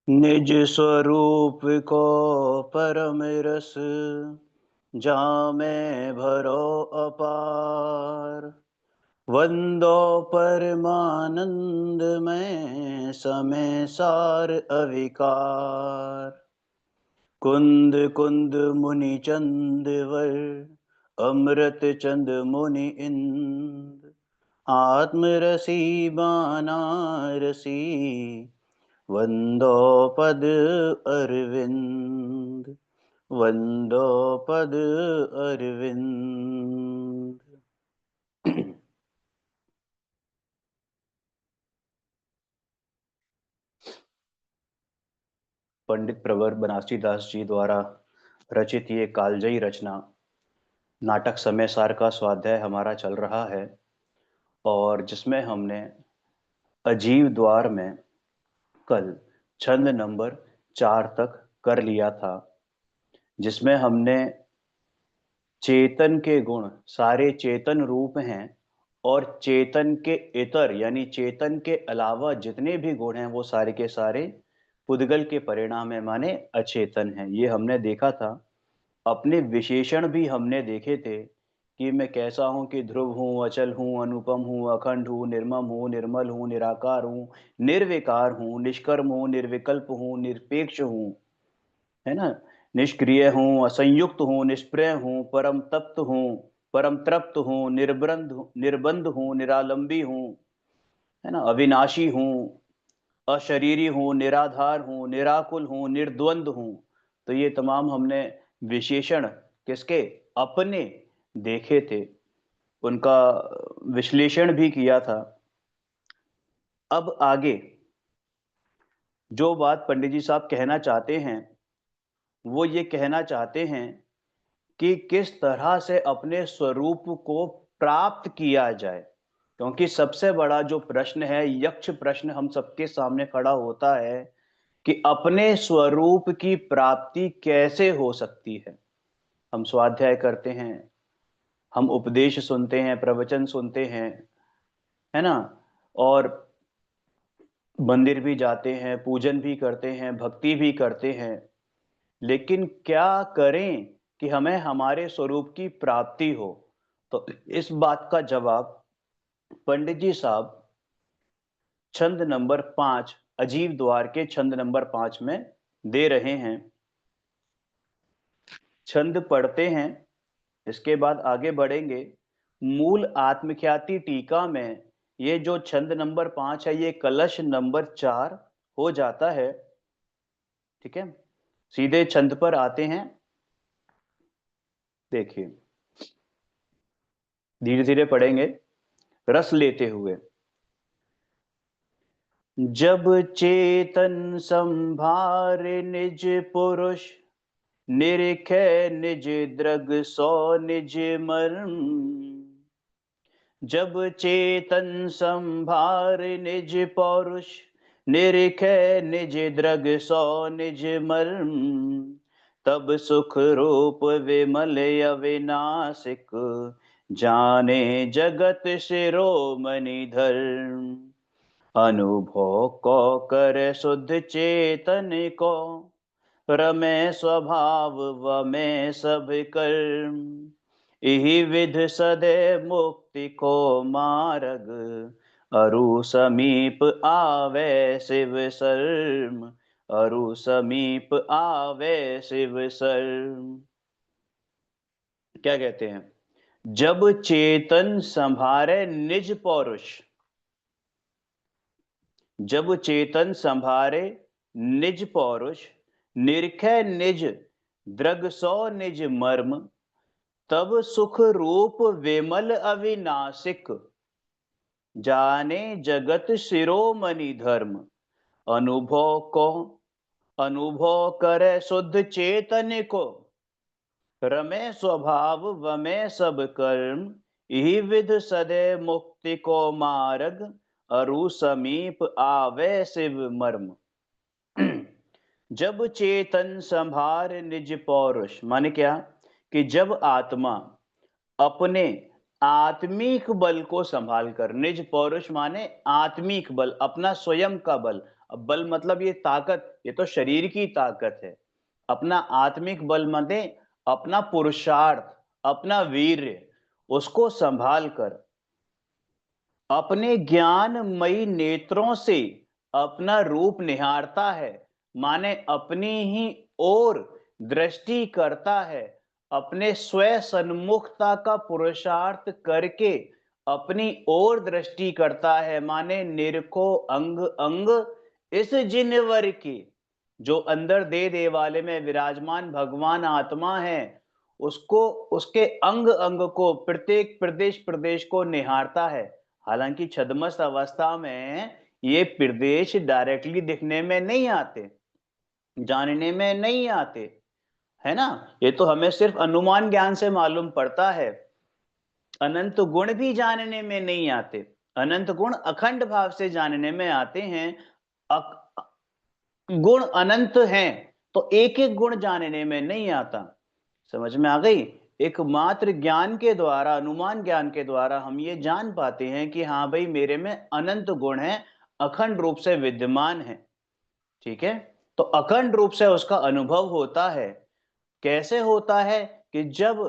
निज स्वरूप को परम रस जामे भरो अपार। वंदो परमानंद में समय सार अविकार। कुंद कुंद मुनि चंद वर अमृत चंद मुनि इंद। आत्मरसी बानारसी वंदो पद अरविंद। वंदो पद अरविंद। पंडित प्रवर बनारसी दास जी द्वारा रचित ये कालजयी रचना नाटक समय सार का स्वाध्याय हमारा चल रहा है, और जिसमें हमने अजीव द्वार में कल छंद नंबर 4 तक कर लिया था, जिसमें हमने चेतन के गुण सारे चेतन रूप हैं और चेतन के इतर यानी चेतन के अलावा जितने भी गुण हैं वो सारे के सारे पुद्गल के परिणाम है, माने अचेतन है। ये हमने देखा था। अपने विशेषण भी हमने देखे थे कि मैं कैसा हूं, कि ध्रुव हूं, अचल हूं, अनुपम हूं, अखंड हूं, निर्मम हूं, निर्मल हूं, निराकार हूं, निर्विकार हूं, निष्कर्म हूं, निर्विकल्प हूं, निरपेक्ष हूं, है ना, निष्क्रिय हूं, असंयुक्त हूं, निष्प्रिय हूं, परम तप्त हूं, परम तृप्त हूं, निर्बंध हूं, निरालंबी हूं, है ना, अविनाशी हूं, अशरीरी हूं, निराधार हूं, निराकुल हूं, निर्द्वंद हूं। तो ये तमाम हमने विशेषण किसके, अपने देखे थे, उनका विश्लेषण भी किया था। अब आगे जो बात पंडित जी साहब कहना चाहते हैं वो ये कहना चाहते हैं कि किस तरह से अपने स्वरूप को प्राप्त किया जाए। क्योंकि सबसे बड़ा जो प्रश्न है, यक्ष प्रश्न हम सबके सामने खड़ा होता है कि अपने स्वरूप की प्राप्ति कैसे हो सकती है। हम स्वाध्याय करते हैं, हम उपदेश सुनते हैं, प्रवचन सुनते हैं, है ना, और मंदिर भी जाते हैं, पूजन भी करते हैं, भक्ति भी करते हैं, लेकिन क्या करें कि हमें हमारे स्वरूप की प्राप्ति हो। तो इस बात का जवाब पंडित जी साहब छंद नंबर 5, अजीब द्वार के छंद नंबर 5 में दे रहे हैं। छंद पढ़ते हैं, इसके बाद आगे बढ़ेंगे। मूल आत्मख्याति टीका में ये जो छंद नंबर 5 है ये कलश नंबर 4 हो जाता है। ठीक है, सीधे छंद पर आते हैं। देखिए, धीरे धीरे पढ़ेंगे रस लेते हुए। जब चेतन संभार निज पुरुष, निरखे निज द्रग सो निज मर्म। जब चेतन संभार निज पौरुष, निरखे निज द्रग सो निज मर्म। तब सुख रूप विमल अविनाशिक, जाने जगत शिरोमणि धर्म। अनुभव को कर शुद्ध चेतन को, रमे स्वभाव व में सब कर्म। इहि विध सदे मुक्ति को मार्ग, अरु समीप आवे शिव शर्म। अरु समीप आवे शिव शर्म। क्या कहते हैं? जब चेतन संभारे निज पौरुष, जब चेतन संभारे निज पौरुष, निरखे निज द्रग सो निज मर्म। तब सुख रूप विमल अविनाशिक, जाने जगत शिरोमणि धर्म। अनुभव को, अनुभव करे शुद्ध चेतन को, रमे स्वभाव वमे सब कर्म। यही विध सदे मुक्ति को मार्ग, अरु समीप आवे शिव मर्म। जब चेतन संभार निज पौरुष, माने क्या, कि जब आत्मा अपने आत्मिक बल को संभाल कर। निज पौरुष माने आत्मिक बल, अपना स्वयं का बल। अब बल मतलब ये ताकत, ये तो शरीर की ताकत है। अपना आत्मिक बल माने अपना पुरुषार्थ, अपना वीर्य, उसको संभाल कर अपने ज्ञानमयी नेत्रों से अपना रूप निहारता है, माने अपनी ही ओर दृष्टि करता है, अपने स्व सन्मुखता का पुरुषार्थ करके अपनी ओर दृष्टि करता है, माने निरखो अंग अंग इस जिनवर की। जो अंदर दे देवालय में विराजमान भगवान आत्मा है, उसको, उसके अंग अंग को, प्रत्येक प्रदेश प्रदेश को निहारता है। हालांकि छद्मस्त अवस्था में ये प्रदेश डायरेक्टली दिखने में नहीं आते, जानने में नहीं आते, है ना। ये तो हमें सिर्फ अनुमान ज्ञान से मालूम पड़ता है। अनंत गुण भी जानने में नहीं आते, अनंत गुण अखंड भाव से जानने में आते हैं। गुण अनंत हैं तो एक एक गुण जानने में नहीं आता। समझ में आ गई। एकमात्र ज्ञान के द्वारा, अनुमान ज्ञान के द्वारा हम ये जान पाते हैं कि हाँ भाई मेरे में अनंत गुण है, अखंड रूप से विद्यमान है। ठीक है। तो अखंड रूप से उसका अनुभव होता है। कैसे होता है? कि जब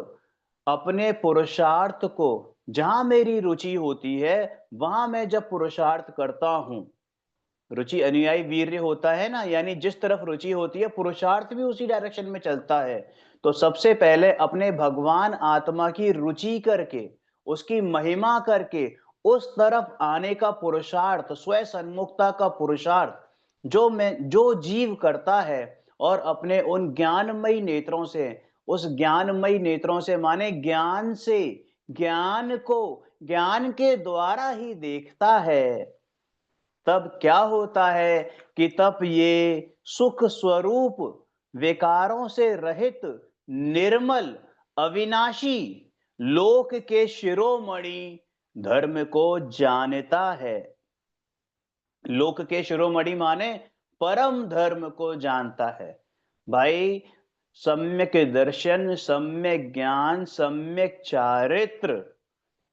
अपने पुरुषार्थ को, जहां मेरी रुचि होती है वहां मैं जब पुरुषार्थ करता हूं, रुचि अनुयायी वीर्य होता है ना, यानी जिस तरफ रुचि होती है पुरुषार्थ भी उसी डायरेक्शन में चलता है। तो सबसे पहले अपने भगवान आत्मा की रुचि करके, उसकी महिमा करके उस तरफ आने का पुरुषार्थ, स्व सन्मुखता का पुरुषार्थ जो जीव करता है, और अपने उन ज्ञानमयी नेत्रों से, उस ज्ञानमयी नेत्रों से माने ज्ञान से, ज्ञान को ज्ञान के द्वारा ही देखता है, तब क्या होता है कि तब ये सुख स्वरूप, विकारों से रहित, निर्मल, अविनाशी, लोक के शिरोमणि धर्म को जानता है। लोक के शिरोमणि माने परम धर्म को जानता है। भाई, सम्यक दर्शन, सम्यक ज्ञान, सम्यक चारित्र,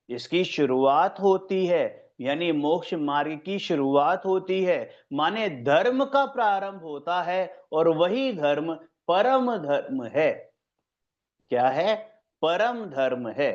इसकी शुरुआत होती है, यानी मोक्ष मार्ग की शुरुआत होती है, माने धर्म का प्रारंभ होता है, और वही धर्म परम धर्म है। क्या है? परम धर्म है।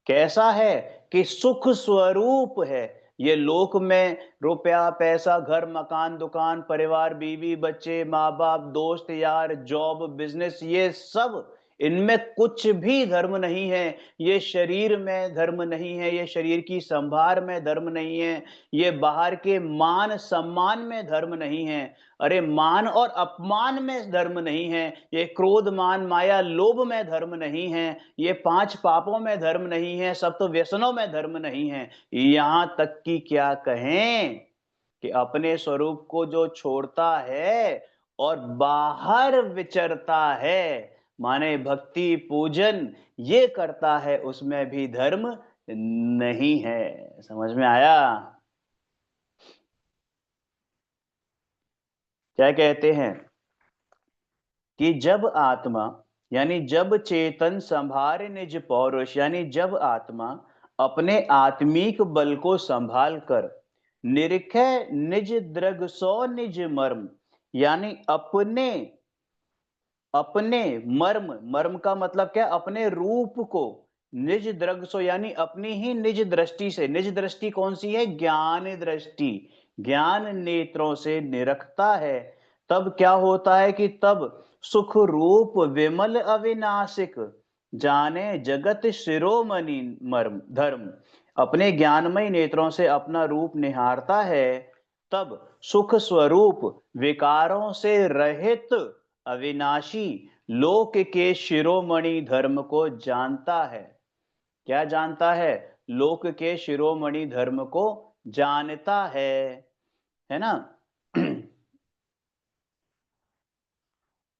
कैसा है? कि सुख स्वरूप है। ये लोक में रुपया पैसा, घर मकान दुकान, परिवार, बीवी बच्चे, माँ बाप, दोस्त यार, जॉब, बिजनेस, ये सब, इनमें कुछ भी धर्म नहीं है। ये शरीर में धर्म नहीं है, ये शरीर की संभार में धर्म नहीं है, ये बाहर के मान सम्मान में धर्म नहीं है। अरे मान और अपमान में धर्म नहीं है, ये क्रोध मान माया लोभ में धर्म नहीं है, ये पांच पापों में धर्म नहीं है, सब तो व्यसनों में धर्म नहीं है। यहां तक कि क्या कहें कि अपने स्वरूप को जो छोड़ता है और बाहर विचरता है, माने भक्ति पूजन ये करता है, उसमें भी धर्म नहीं है। समझ में आया? क्या कहते हैं कि जब आत्मा, यानी जब चेतन संभारे निज पौरुष, यानी जब आत्मा अपने आत्मिक बल को संभाल कर निरखे निज दृग सो निज मर्म, यानी अपने अपने मर्म, मर्म का मतलब क्या? अपने रूप को, निज दृग सो यानी अपनी ही निज दृष्टि से, निज दृष्टि कौन सी है? ज्ञान दृष्टि, ज्ञान नेत्रों से निरखता है। तब क्या होता है कि तब सुख रूप विमल अविनाशिक जाने जगत शिरोमणि मर्म धर्म, अपने ज्ञानमय नेत्रों से अपना रूप निहारता है, तब सुख स्वरूप, विकारों से रहित, अविनाशी, लोक के शिरोमणि धर्म को जानता है। क्या जानता है? लोक के शिरोमणि धर्म को जानता है ना।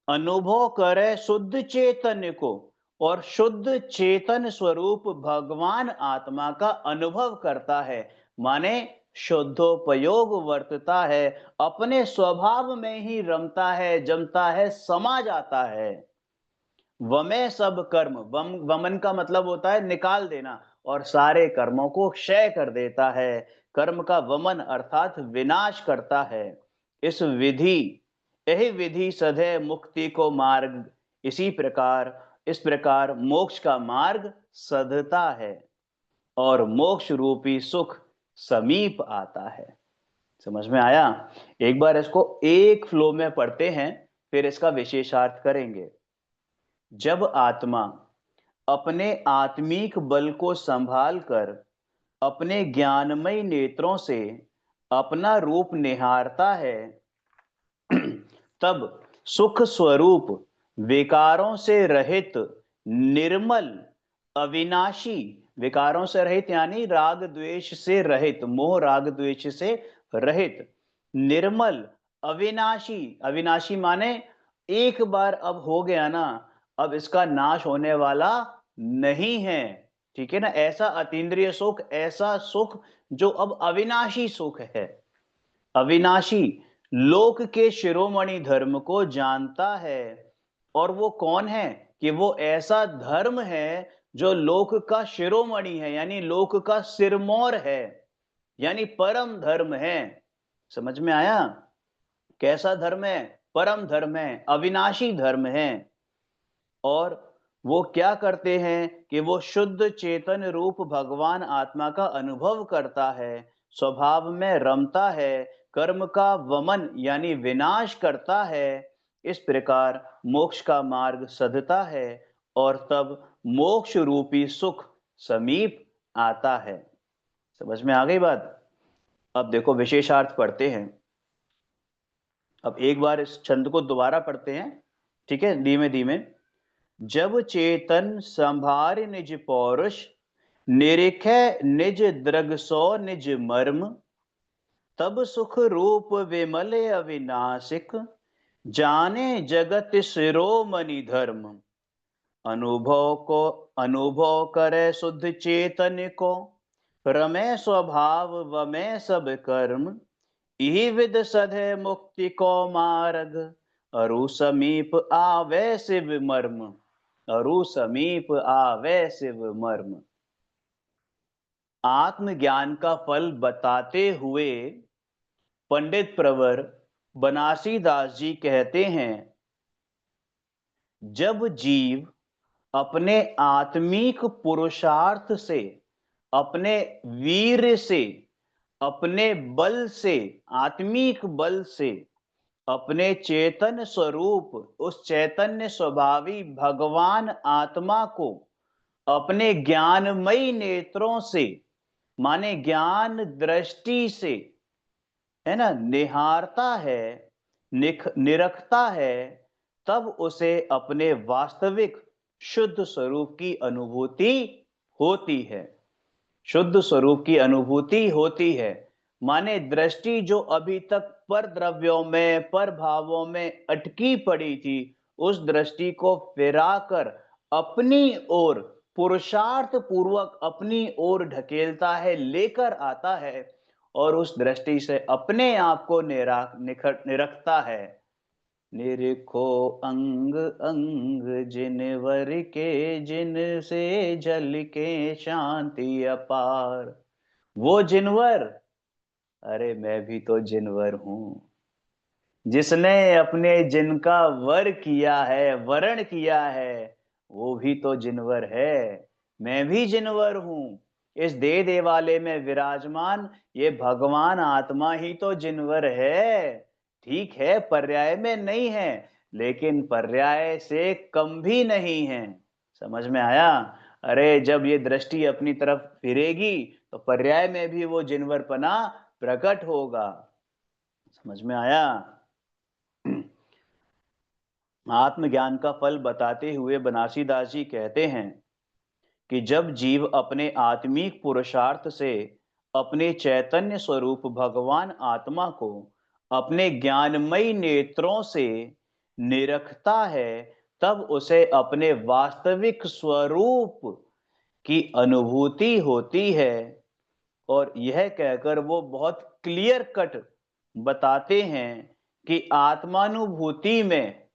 अनुभव करे शुद्ध चैतन्य को, और शुद्ध चेतन स्वरूप भगवान आत्मा का अनुभव करता है, माने शुद्धोपयोग वर्तता है, अपने स्वभाव में ही रमता है, जमता है, समा जाता है। वमे सब कर्म, वमन का मतलब होता है निकाल देना, और सारे कर्मों को क्षय कर देता है, कर्म का वमन अर्थात विनाश करता है। इस विधि यही विधि सधे मुक्ति को मार्ग, इस प्रकार मोक्ष का मार्ग सधता है और मोक्ष रूपी सुख समीप आता है। समझ में आया? एक बार इसको एक फ्लो में पढ़ते हैं, फिर इसका विशेषार्थ करेंगे। जब आत्मा अपने आत्मिक बल को संभाल कर अपने ज्ञानमय नेत्रों से अपना रूप निहारता है, तब सुख स्वरूप विकारों से रहित निर्मल अविनाशी, विकारों से रहित यानी राग द्वेष से रहित, मोह राग द्वेष से रहित निर्मल अविनाशी, अविनाशी माने एक बार अब हो गया ना, अब इसका नाश होने वाला नहीं है। ठीक है ना? ऐसा अतीन्द्रिय सुख, ऐसा सुख जो अब अविनाशी सुख है, अविनाशी लोक के शिरोमणि धर्म को जानता है। और वो कौन है? कि वो ऐसा धर्म है जो लोक का शिरोमणि है, यानी लोक का सिरमौर है, यानी परम धर्म है। समझ में आया? कैसा धर्म है? परम धर्म है, अविनाशी धर्म है। और वो क्या करते हैं कि वो शुद्ध चेतन रूप भगवान आत्मा का अनुभव करता है, स्वभाव में रमता है, कर्म का वमन यानी विनाश करता है। इस प्रकार मोक्ष का मार्ग सधता है और तब मोक्ष रूपी सुख समीप आता है। समझ में आ गई बात? अब देखो विशेषार्थ पढ़ते हैं। अब एक बार इस छंद को दोबारा पढ़ते हैं, ठीक है, धीमे धीमे। जब चेतन संभार निज पौरुष, निरिखे निज द्रग सो निज मर्म, तब सुख रूप विमल अविनाशिक, जाने जगत शिरोमणि धर्म। अनुभव करे शुद्ध चेतन को, रमे स्वभाव वमे सब कर्म, इहि विद सधे मुक्ति को मार्ग, अरु समीप आवे शिव मर्म, अरु समीप आवे शिव मर्म। आत्मज्ञान का फल बताते हुए पंडित प्रवर बनासी दास जी कहते हैं, जब जीव अपने आत्मिक पुरुषार्थ से, अपने वीर से, अपने बल से, आत्मिक बल से अपने चेतन स्वरूप, उस चैतन्य स्वभावी भगवान आत्मा को अपने ज्ञानमयी नेत्रों से, माने ज्ञान दृष्टि से, है ना, निहारता है, निरखता है, तब उसे अपने वास्तविक शुद्ध स्वरूप की अनुभूति होती है। शुद्ध स्वरूप की अनुभूति होती है, माने दृष्टि जो अभी तक पर द्रव्यों में, पर भावों में अटकी पड़ी थी, उस दृष्टि को फिराकर अपनी ओर पुरुषार्थ पूर्वक अपनी ओर ढकेलता है, लेकर आता है, और उस दृष्टि से अपने आप को निरखता है। निरखो अंग अंग जिनवर के, जिन से जल के शांति अपार। वो जिनवर, अरे मैं भी तो जिनवर हूं। जिसने अपने जिनका वर किया है, वरण किया है, वो भी तो जिनवर है। मैं भी जिनवर हूं। इस देह देवालय में विराजमान ये भगवान आत्मा ही तो जिनवर है। ठीक है, पर्याय में नहीं है, लेकिन पर्याय से कम भी नहीं है। समझ में आया? अरे जब ये दृष्टि अपनी तरफ फिरेगी तो पर्याय में भी वो जिनवरपना प्रकट होगा। समझ में आया? आत्मज्ञान का फल बताते हुए बनासीदास जी कहते हैं कि जब जीव अपने आत्मिक पुरुषार्थ से अपने चैतन्य स्वरूप भगवान आत्मा को अपने ज्ञानमयी नेत्रों से निरखता है, तब उसे अपने वास्तविक स्वरूप की अनुभूति होती है। और यह कहकर वो बहुत क्लियर कट बताते हैं कि आत्मानुभूति में,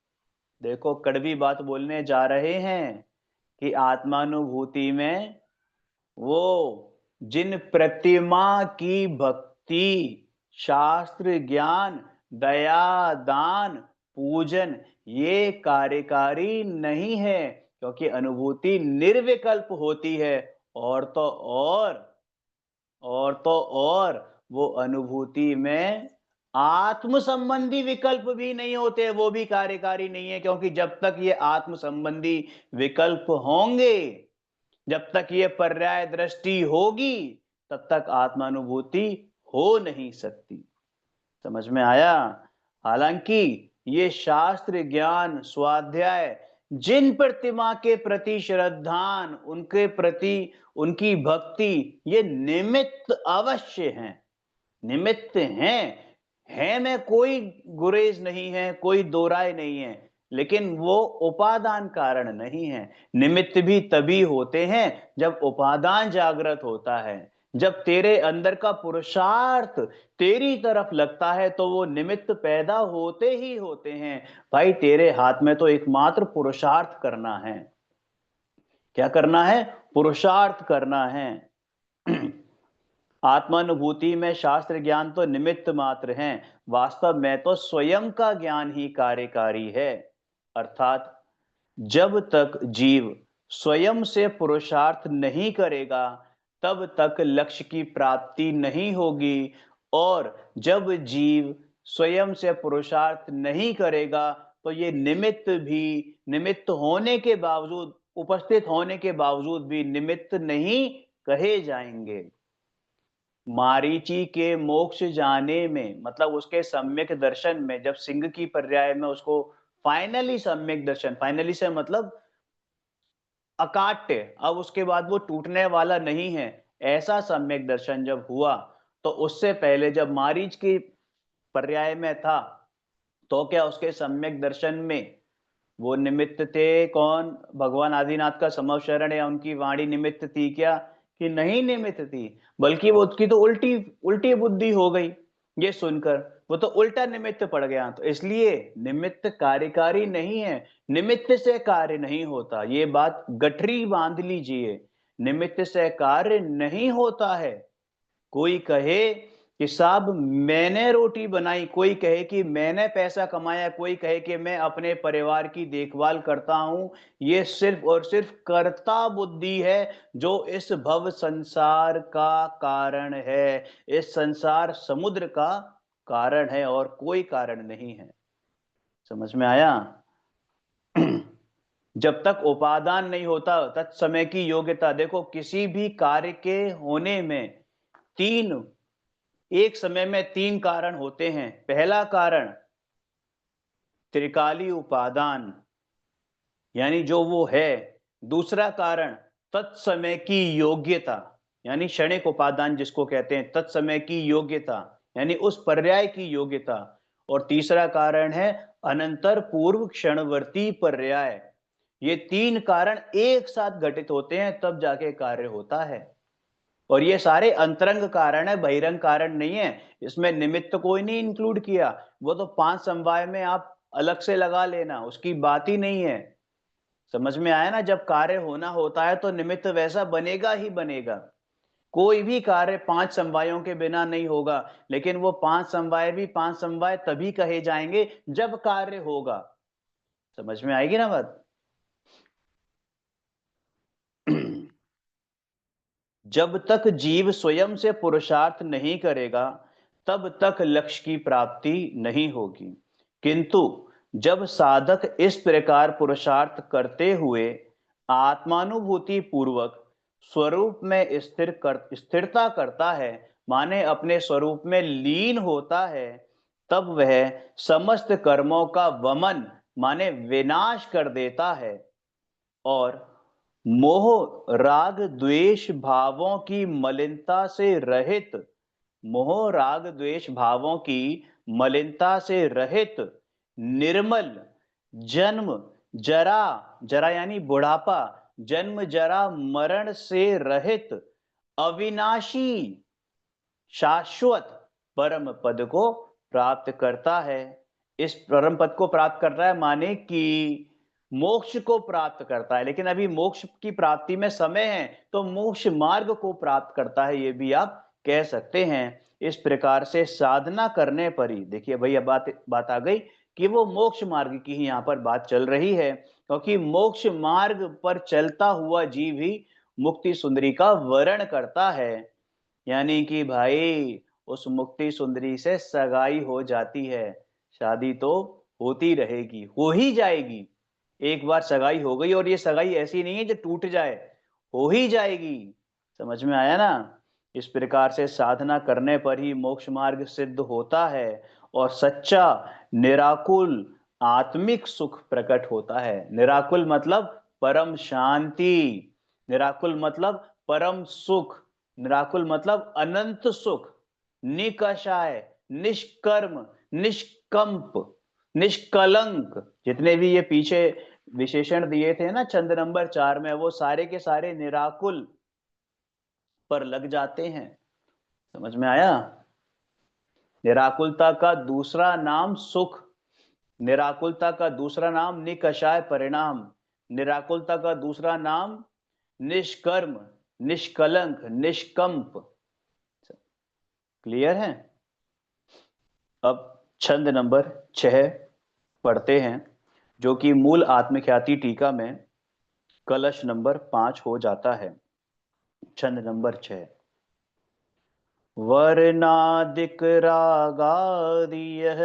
देखो कड़वी बात बोलने जा रहे हैं, कि आत्मानुभूति में वो जिन प्रतिमा की भक्ति, शास्त्र ज्ञान, दया, दान, पूजन ये कार्यकारी नहीं है, क्योंकि अनुभूति निर्विकल्प होती है। और तो और वो अनुभूति में आत्म संबंधी विकल्प भी नहीं होते, वो भी कार्यकारी नहीं है, क्योंकि जब तक ये आत्म संबंधी विकल्प होंगे, जब तक ये पर्याय दृष्टि होगी, तब तक आत्मानुभूति हो नहीं सकती। समझ में आया? हालांकि ये शास्त्र ज्ञान स्वाध्याय जिन प्रतिमा के प्रति श्रद्धान, उनके प्रति उनकी भक्ति, ये निमित्त अवश्य हैं, निमित्त हैं में कोई गुरेज नहीं है, कोई दो राय नहीं है, लेकिन वो उपादान कारण नहीं है। निमित्त भी तभी होते हैं जब उपादान जागृत होता है। जब तेरे अंदर का पुरुषार्थ तेरी तरफ लगता है तो वो निमित्त पैदा होते ही होते हैं। भाई तेरे हाथ में तो एकमात्र पुरुषार्थ करना है। क्या करना है? पुरुषार्थ करना है। आत्मानुभूति में शास्त्र ज्ञान तो निमित्त मात्र हैं, वास्तव में तो स्वयं का ज्ञान ही कार्यकारी है। अर्थात जब तक जीव स्वयं से पुरुषार्थ नहीं करेगा, तब तक लक्ष्य की प्राप्ति नहीं होगी। और जब जीव स्वयं से पुरुषार्थ नहीं करेगा, तो ये निमित्त भी निमित्त होने के बावजूद, उपस्थित होने के बावजूद भी निमित्त नहीं कहे जाएंगे। मारीची के मोक्ष जाने में, मतलब उसके सम्यक दर्शन में, जब सिंह की पर्याय में उसको फाइनली सम्यक दर्शन, फाइनली से मतलब अकाट्य, अब उसके बाद वो टूटने वाला नहीं है, ऐसा सम्यक दर्शन जब हुआ, तो उससे पहले जब मारीच की पर्याय में था, तो क्या उसके सम्यक दर्शन में वो निमित्त थे कौन? भगवान आदिनाथ का समव शरण या उनकी वाणी निमित्त थी क्या? कि नहीं निमित्त थी, बल्कि वो उसकी तो उल्टी उल्टी बुद्धि हो गई ये सुनकर, वो तो उल्टा निमित्त पड़ गया। तो इसलिए निमित्त कार्यकारी नहीं है, निमित्त से कार्य नहीं होता, ये बात गठरी बांध लीजिए। निमित्त से कार्य नहीं होता है। कोई कहे कि साहब मैंने रोटी बनाई, कोई कहे कि मैंने पैसा कमाया, कोई कहे कि मैं अपने परिवार की देखभाल करता हूं, ये सिर्फ और सिर्फ कर्ता बुद्धि है जो इस भव संसार का कारण है, इस संसार समुद्र का कारण है, और कोई कारण नहीं है। समझ में आया? जब तक उपादान नहीं होता तत्समय की योग्यता, देखो किसी भी कार्य के होने में तीन, एक समय में तीन कारण होते हैं। पहला कारण त्रिकाली उपादान, यानी जो वो है। दूसरा कारण तत्समय की योग्यता, यानी क्षणिक उपादान जिसको कहते हैं, तत्समय की योग्यता यानी उस पर्याय की योग्यता। और तीसरा कारण है अनंतर पूर्व क्षणवर्ती पर्याय। ये तीन कारण एक साथ घटित होते हैं तब जाके कार्य होता है। और ये सारे अंतरंग कारण है, बहिरंग कारण नहीं है। इसमें निमित्त कोई नहीं इंक्लूड किया, वो तो पांच समवाय में आप अलग से लगा लेना, उसकी बात ही नहीं है। समझ में आया ना? जब कार्य होना होता है तो निमित्त वैसा बनेगा ही बनेगा। कोई भी कार्य पांच समवायों के बिना नहीं होगा, लेकिन वो पांच समवाय भी पांच समवाय तभी कहे जाएंगे जब कार्य होगा। समझ में आएगी ना बात? जब तक जीव स्वयं से पुरुषार्थ नहीं करेगा, तब तक लक्ष्य की प्राप्ति नहीं होगी। किंतु जब साधक इस प्रकार पुरुषार्थ करते हुए आत्मानुभूति पूर्वक स्वरूप में स्थिरता करता है, माने अपने स्वरूप में लीन होता है, तब वह समस्त कर्मों का वमन माने विनाश कर देता है, और मोह राग द्वेष भावों की मलिनता से रहित, मोह राग द्वेष भावों की मलिनता से रहित, निर्मल, जन्म जरा, जरा यानी बुढ़ापा, जन्म जरा मरण से रहित, अविनाशी, शाश्वत परम पद को प्राप्त करता है। इस परम पद को प्राप्त कर रहा है, माने कि मोक्ष को प्राप्त करता है, लेकिन अभी मोक्ष की प्राप्ति में समय है, तो मोक्ष मार्ग को प्राप्त करता है, ये भी आप कह सकते हैं। इस प्रकार से साधना करने पर ही, देखिए भाई अब बात बात आ गई कि वो मोक्ष मार्ग की ही यहाँ पर बात चल रही है, क्योंकि मोक्ष मार्ग पर चलता हुआ जीव ही मुक्ति सुंदरी का वर्ण करता है। यानी कि भाई उस मुक्ति सुंदरी से सगाई हो जाती है, शादी तो होती रहेगी, हो ही जाएगी। एक बार सगाई हो गई, और ये सगाई ऐसी नहीं है जो टूट जाए, हो ही जाएगी। समझ में आया ना? इस प्रकार से साधना करने पर ही मोक्ष मार्ग सिद्ध होता है, और सच्चा निराकुल आत्मिक सुख प्रकट होता है। निराकुल मतलब परम शांति, निराकुल मतलब परम सुख, निराकुल मतलब अनंत सुख, निकषाय, निष्कर्म, निष्कंप, निष्कलंक, जितने भी ये पीछे विशेषण दिए थे ना छंद नंबर 4 में, वो सारे के सारे निराकुल पर लग जाते हैं। समझ में आया? निराकुलता का दूसरा नाम सुख, निराकुलता का दूसरा नाम निकषाय परिणाम, निराकुलता का दूसरा नाम निष्कर्म, निष्कलंक, निष्कंप। क्लियर है? अब छंद नंबर 6 पढ़ते हैं, जो कि मूल आत्मख्याति टीका में कलश नंबर 5 हो जाता है। छंद नंबर 6। वर्णादिक रागादिय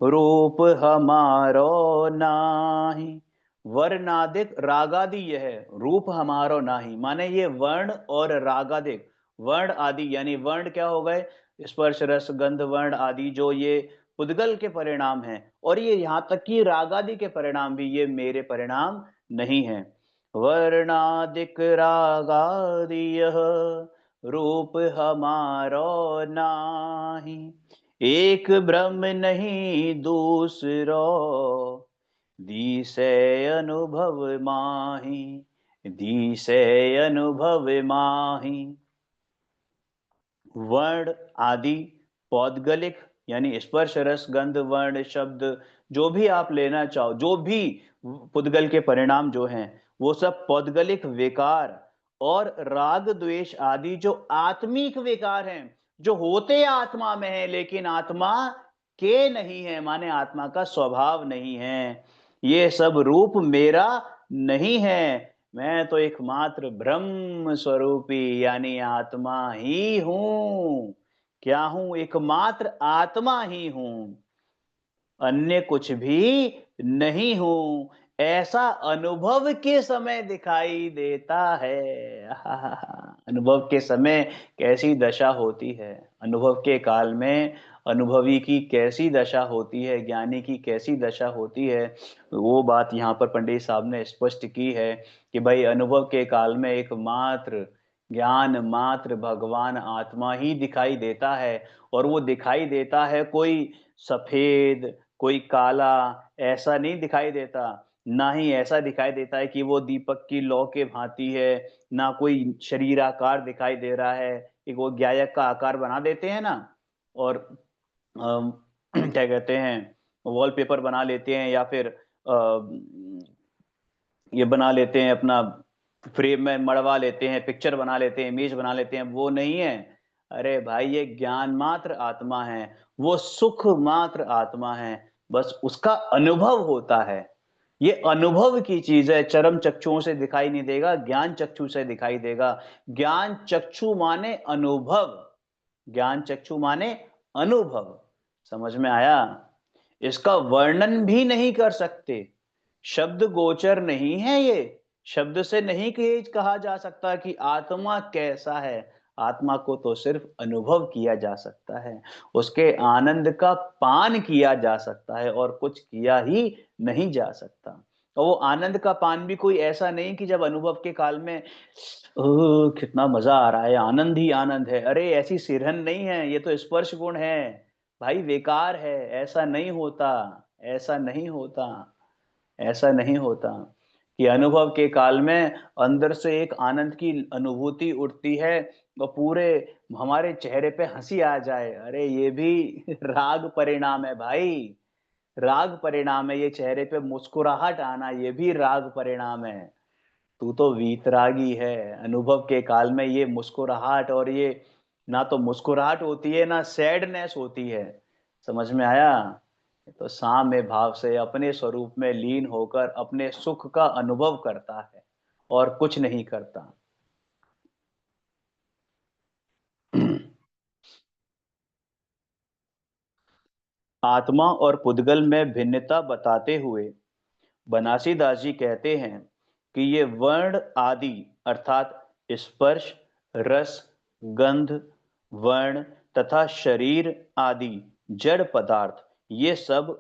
रूप हमारो नाही, वर्णादिक रागादि यह रूप हमारो नाही, माने ये वर्ण और रागादिक, वर्ण आदि यानी वर्ण क्या हो गए? स्पर्श रस गंध वर्ण आदि, जो ये पुद्गल के परिणाम हैं, और ये यहाँ तक कि रागादि के परिणाम भी ये मेरे परिणाम नहीं है। वर्णादिक रागादि यह रूप हमारो नाही, एक ब्रह्म नहीं दूसरो, दिसे अनुभव माही, दिसे अनुभव माही। वर्ण आदि पौद्गलिक यानी स्पर्श रस गंध वर्ण शब्द, जो भी आप लेना चाहो, जो भी पुद्गल के परिणाम जो हैं, वो सब पौद्गलिक विकार, और राग द्वेष आदि जो आत्मिक विकार हैं, जो होते आत्मा में है लेकिन आत्मा के नहीं है, माने आत्मा का स्वभाव नहीं है, ये सब रूप मेरा नहीं है। मैं तो एकमात्र ब्रह्म स्वरूपी यानी आत्मा ही हूं। क्या हूं? एकमात्र आत्मा ही हूं, अन्य कुछ भी नहीं हूं, ऐसा अनुभव के समय दिखाई देता है। अनुभव के समय कैसी दशा होती है, अनुभव के काल में अनुभवी की कैसी दशा होती है, ज्ञानी की कैसी दशा होती है, वो बात यहाँ पर पंडित साहब ने स्पष्ट की है कि भाई अनुभव के काल में एकमात्र ज्ञान मात्र भगवान आत्मा ही दिखाई देता है, और वो दिखाई देता है कोई सफेद कोई काला, ऐसा नहीं दिखाई देता। ना ही ऐसा दिखाई देता है कि वो दीपक की लौ के भांति है, ना कोई शरीराकार दिखाई दे रहा है, एक वो ज्यायक का आकार बना देते हैं ना, और क्या कहते हैं, वॉलपेपर बना लेते हैं, या फिर ये बना लेते हैं अपना, फ्रेम में मड़वा लेते हैं, पिक्चर बना लेते हैं, इमेज बना लेते हैं, वो नहीं है। अरे भाई ये ज्ञान मात्र आत्मा है, वो सुख मात्र आत्मा है, बस उसका अनुभव होता है। ये अनुभव की चीज है, चरम चक्षुओं से दिखाई नहीं देगा, ज्ञान चक्षु से दिखाई देगा। ज्ञान चक्षु माने अनुभव, ज्ञान चक्षु माने अनुभव। समझ में आया? इसका वर्णन भी नहीं कर सकते, शब्द गोचर नहीं है ये, शब्द से नहीं कहा जा सकता कि आत्मा कैसा है। आत्मा को तो सिर्फ अनुभव किया जा सकता है, उसके आनंद का पान किया जा सकता है, और कुछ किया ही नहीं जा सकता। और वो आनंद का पान भी कोई ऐसा नहीं कि जब अनुभव के काल में कितना मजा आ रहा है, आनंद ही आनंद है, अरे ऐसी सिरहन नहीं है, ये तो स्पर्श गुण है भाई, बेकार है, ऐसा नहीं होता, ऐसा नहीं होता, ऐसा नहीं होता कि अनुभव के काल में अंदर से एक आनंद की अनुभूति उठती है, और पूरे हमारे चेहरे पे हंसी आ जाए, अरे ये भी राग परिणाम है भाई, राग परिणाम है, ये चेहरे पे मुस्कुराहट आना ये भी राग परिणाम है। तू तो वीतरागी है। अनुभव के काल में ये मुस्कुराहट, और ये ना तो मुस्कुराहट होती है ना सैडनेस होती है। समझ में आया? तो साम्य भाव से अपने स्वरूप में लीन होकर अपने सुख का अनुभव करता है और कुछ नहीं करता। आत्मा और पुद्गल में भिन्नता बताते हुए बनासीदास जी कहते हैं कि ये वर्ण आदि अर्थात स्पर्श, रस, गंध, वर्ण तथा शरीर आदि जड़ पदार्थ, ये सब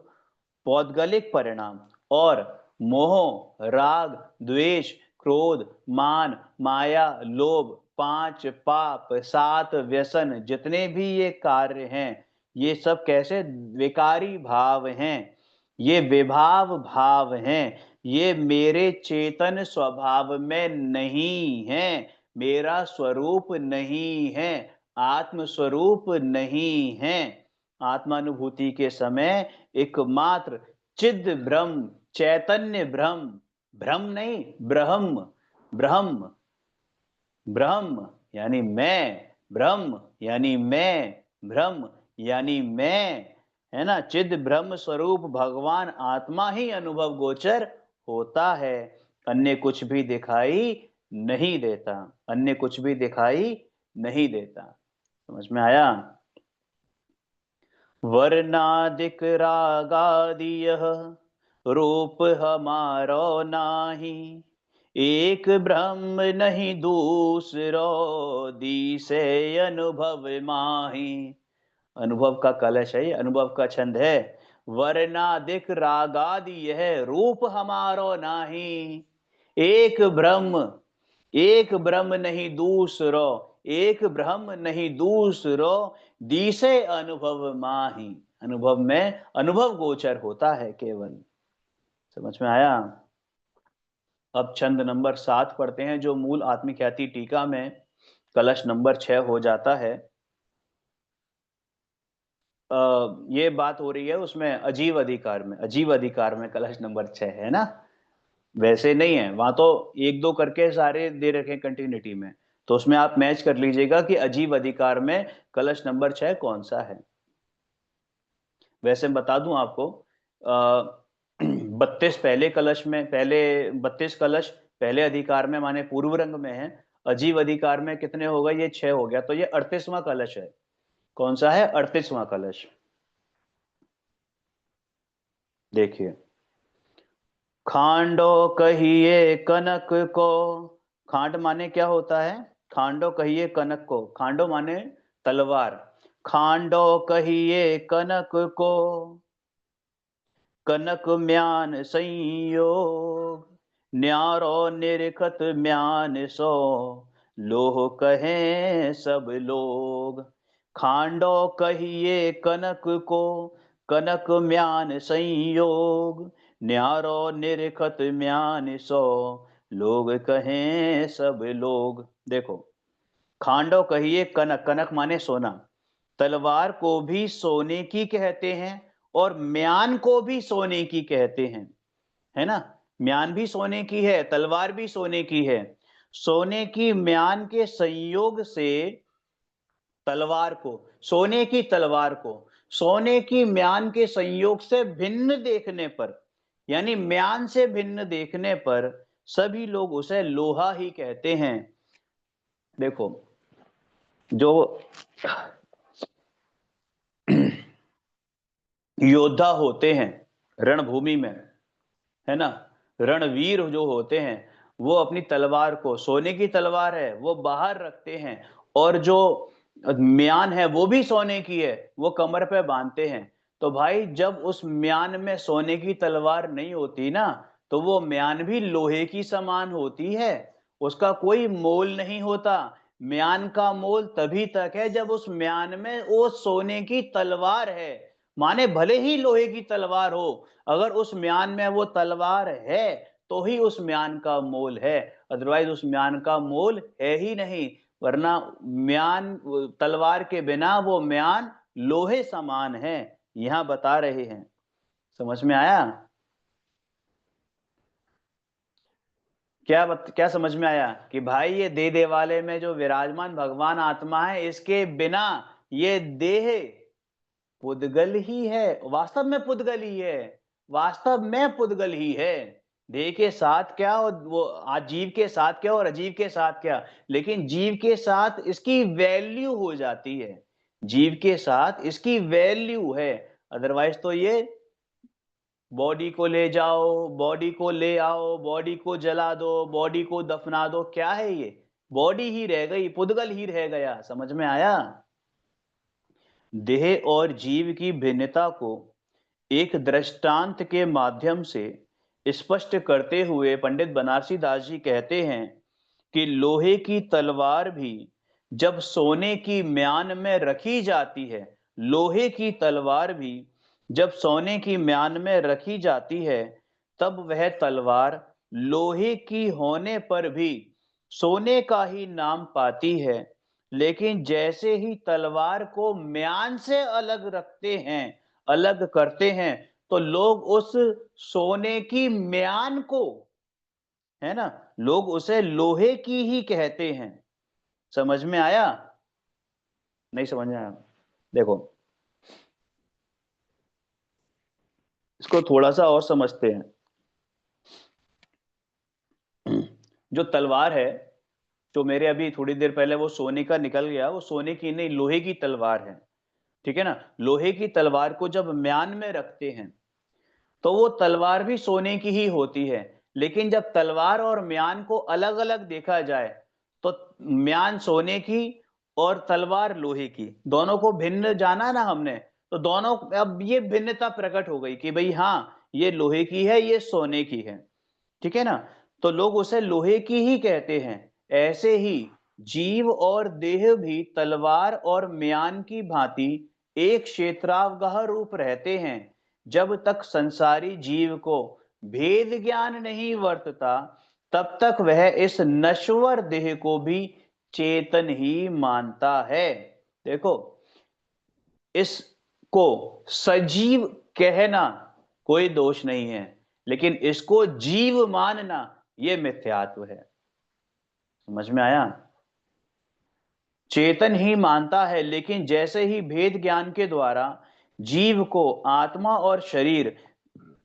पौद्गलिक परिणाम और मोह, राग, द्वेष, क्रोध, मान, माया, लोभ, पांच पाप, सात व्यसन, जितने भी ये कार्य हैं, ये सब कैसे विकारी भाव हैं, ये विभाव भाव हैं, ये मेरे चेतन स्वभाव में नहीं है, मेरा स्वरूप नहीं है, आत्म स्वरूप नहीं है। आत्मानुभूति के समय एकमात्र चिद ब्रह्म, चैतन्य ब्रह्म, भ्रम नहीं, ब्रह्म, ब्रह्म, ब्रह्म यानी मैं, ब्रह्म यानी मैं, ब्रह्म यानी मैं, है ना। चिद ब्रह्म स्वरूप भगवान आत्मा ही अनुभव गोचर होता है, अन्य कुछ भी दिखाई नहीं देता, अन्य कुछ भी दिखाई नहीं देता। समझ में आया? वर्णादिक रागादियः रूप हमारो नाही, एक ब्रह्म नहीं दूसरो, दिसे अनुभव माही। अनुभव का कलश है, अनुभव का छंद है। वर्णादिक रागादि यह रूप हमारो नाही, एक ब्रह्म, एक ब्रह्म नहीं दूसरो, एक ब्रह्म नहीं दूसरो, दिसे अनुभव माही। अनुभव में अनुभव गोचर होता है केवल। समझ में आया? अब छंद नंबर 7 पढ़ते हैं, जो मूल आत्मख्याति टीका में कलश नंबर 6 हो जाता है। ये बात हो रही है उसमें अजीव अधिकार में, अजीव अधिकार में कलश नंबर 6 है ना, वैसे नहीं है। वहां तो एक दो करके सारे दे रखे कंटिन्यूटी में, तो उसमें आप मैच कर लीजिएगा कि अजीब अधिकार में कलश नंबर 6 कौन सा है। वैसे बता दूं आपको, 32 पहले कलश में, पहले 32 कलश पहले अधिकार में माने पूर्व रंग में है। अजीब अधिकार में कितने हो गए? ये 6 हो गया, तो ये 38वां कलश है। कौन सा है? 38वां कलश। देखिए, खांडो कहिए कनक को, खांड माने क्या होता है? खांडो कहिए कनक को, खांडो माने तलवार। खांडो कहिए कनक को, कनक म्यान संयोग, न्यारो निरखत म्यान सो, लोह कहें सब लोग। खांडो कहिए कनक को, कनक म्यान संयोग, न्यारो निरखत म्यान सो, लोग कहें सब लोग। देखो, खांडो कहिए कनक, कनक माने सोना, तलवार को भी सोने की कहते हैं और म्यान को भी सोने की कहते हैं, है ना। म्यान भी सोने की है, तलवार भी सोने की है। सोने की म्यान के संयोग से तलवार को, सोने की तलवार को सोने की म्यान के संयोग से भिन्न देखने पर, यानी म्यान से भिन्न देखने पर सभी लोग उसे लोहा ही कहते हैं। देखो, जो योद्धा होते हैं रणभूमि में, है ना, रणवीर जो होते हैं, वो अपनी तलवार को, सोने की तलवार है वो बाहर रखते हैं, और जो म्यान है वो भी सोने की है, वो कमर पे बांधते हैं। तो भाई, जब उस म्यान में सोने की तलवार नहीं होती ना, तो वो म्यान भी लोहे की समान होती है, उसका कोई मोल नहीं होता। म्यान का मोल तभी तक है जब उस म्यान में वो सोने की तलवार है, माने भले ही लोहे की तलवार हो, अगर उस म्यान में वो तलवार है तो ही उस म्यान का मोल है, अदरवाइज उस म्यान का मोल है ही नहीं। वरना म्यान, तलवार के बिना वो म्यान लोहे समान है, यहां बता रहे हैं। समझ में आया? क्या समझ में आया कि भाई ये दे वाले में जो विराजमान भगवान आत्मा है, इसके बिना ये देह पुद्गल ही है, वास्तव में पुद्गल ही है, वास्तव में पुद्गल ही है। देह के साथ क्या और वो जीव के साथ क्या और अजीव के साथ क्या, लेकिन जीव के साथ इसकी वैल्यू हो जाती है, जीव के साथ इसकी वैल्यू है। अदरवाइज तो ये बॉडी को ले जाओ, बॉडी को ले आओ, बॉडी को जला दो, बॉडी को दफना दो, क्या है ये? बॉडी ही रह गई, पुद्गल ही रह गया। समझ में आया? देह और जीव की भिन्नता को एक दृष्टांत के माध्यम से स्पष्ट करते हुए पंडित बनारसी दास जी कहते हैं कि लोहे की तलवार भी जब सोने की म्यान में रखी जाती है, लोहे की तलवार भी जब सोने की म्यान में रखी जाती है, तब वह तलवार लोहे की होने पर भी सोने का ही नाम पाती है। लेकिन जैसे ही तलवार को म्यान से अलग रखते हैं, अलग करते हैं, तो लोग उस सोने की म्यान को, है ना, लोग उसे लोहे की ही कहते हैं। समझ में आया? नहीं समझ में आया? देखो, इसको थोड़ा सा और समझते हैं। जो तलवार है, जो मेरे अभी थोड़ी देर पहले वो सोने का निकल गया, वो सोने की नहीं, लोहे की तलवार है। ठीक है ना? लोहे की तलवार को जब म्यान में रखते हैं, तो वो तलवार भी सोने की ही होती है। लेकिन जब तलवार और म्यान को अलग अलग देखा जाए, तो म्यान सोने की और तलवार लोहे की, दोनों को भिन्न जाना ना हमने, तो दोनों अब ये भिन्नता प्रकट हो गई कि भाई हाँ, ये लोहे की है, ये सोने की है। ठीक है ना? तो लोग उसे लोहे की ही कहते हैं। ऐसे ही जीव और देह भी तलवार और म्यान की भांति एक क्षेत्रावगाह रूप रहते हैं। जब तक संसारी जीव को भेद ज्ञान नहीं वर्तता, तब तक वह इस नश्वर देह को भी चेतन ही मानता है। देखो, इसको सजीव कहना कोई दोष नहीं है, लेकिन इसको जीव मानना यह मिथ्यात्व है। समझ में आया? चेतन ही मानता है, लेकिन जैसे ही भेद ज्ञान के द्वारा जीव को आत्मा और शरीर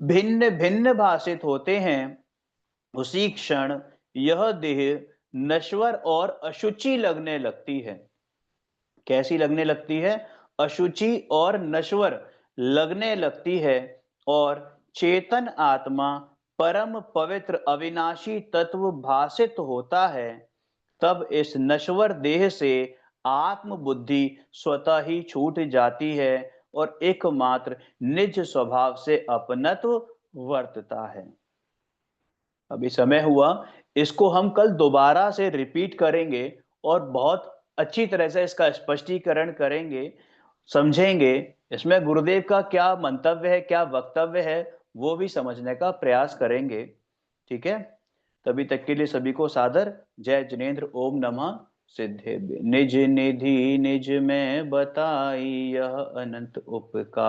भिन्न भिन्न भाषित होते हैं, उसी क्षण यह देह नश्वर और अशुचि लगने लगती है। कैसी लगने लगती है? अशुचि और नश्वर लगने लगती है। और चेतन आत्मा परम पवित्र अविनाशी तत्व भासित होता है। तब इस नश्वर देह से आत्म बुद्धि स्वतः ही छूट जाती है और एकमात्र निज स्वभाव से अपनत्व वर्तता है। अभी समय हुआ, इसको हम कल दोबारा से रिपीट करेंगे और बहुत अच्छी तरह से इसका स्पष्टीकरण करेंगे, समझेंगे, इसमें गुरुदेव का क्या मंतव्य है, क्या वक्तव्य है, वो भी समझने का प्रयास करेंगे। ठीक है? तभी तक के लिए सभी को सादर जय जिनेन्द्र। ओम नमः सिद्धेभ्य। निज निधि निज में बताई यह अनंत उपकार।